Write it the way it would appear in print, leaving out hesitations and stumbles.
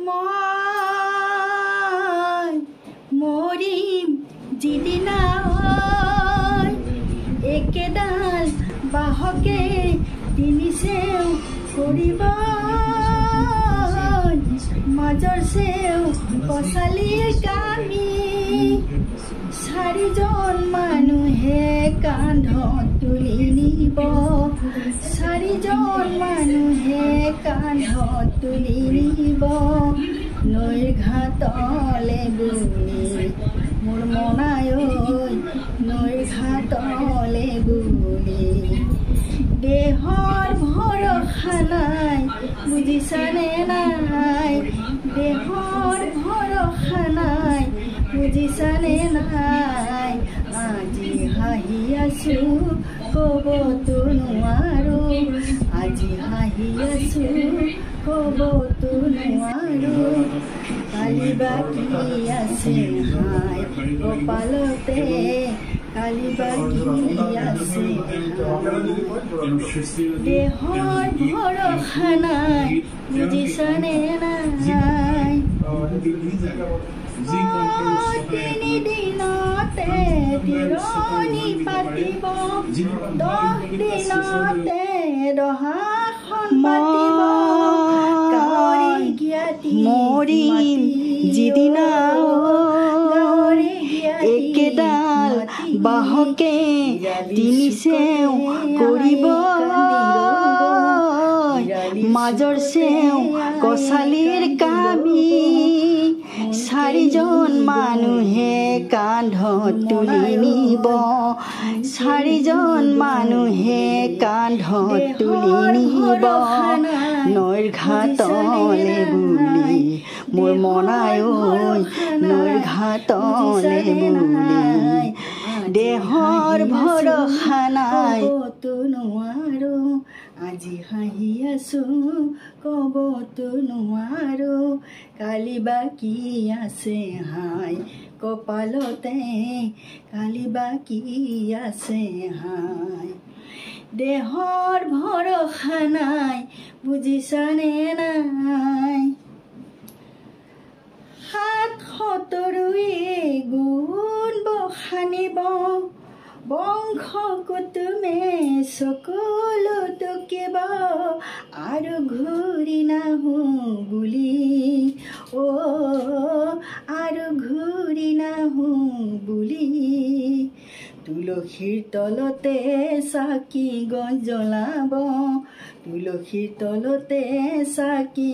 মই মৰিম যিদিনা একেডাল বাহকে তিনি চেও কৰিব মাজৰ চেও কচালিৰ কামি চাৰিজন মানুহে কান্ধত তুলি নিব চাৰিজন মানুহে কান্ধত তুলি নিব নৈৰ ঘাটলে বুলি মোৰ মনায় নৈৰ ঘাটলে বুলি দেহৰ ভৰসা নাই বুজিছানে নাই দেহৰ ভৰসা নাই বুজিছানে নাই আজি হাঁহি আছো ক'বতো নোৱাৰো আজি হাঁহি আছো ক'বতো নোৱাৰো কালি বা কি আছে হাই কপালতে কালি বা কি আছে দেহৰ ভৰসা নাই বুজিছানে নাই তিনি দিনতে তিৰণি পাতিব 10 দিনতে দহাখন পাতিব মৰিম যিদিনা একেডাল বাহকে তিনি চেও কৰিব মাজৰ চেও কচালিৰ কামি চাৰিজন মানুহে কান্ধত তুলি নিব চাৰিজন মানুহে কান্ধত তুলি নিব নৈৰ ঘাটলে বুলি মোৰ মনায় নৈৰ ঘাটলে বুলি দেহৰ ভৰসা নাই ক'বতো নোৱাৰো আজি হাঁহি আছো ক'বতো নোৱাৰো কালি বা কি আছে হাই কপালতে কালি বা কি আছে হাই দেহৰ ভৰসা নাই বুজিছানে নাই ৭৭ গুণ বখানিব বংশ কুটুমে সকলো টকিব আৰু ঘূৰি নাহো বুলি আৰু ঘূৰি নাহো বুলি তুলসীৰ তলতে চাকি গছ জ্বলাব তুলসীৰ তলতে চাকি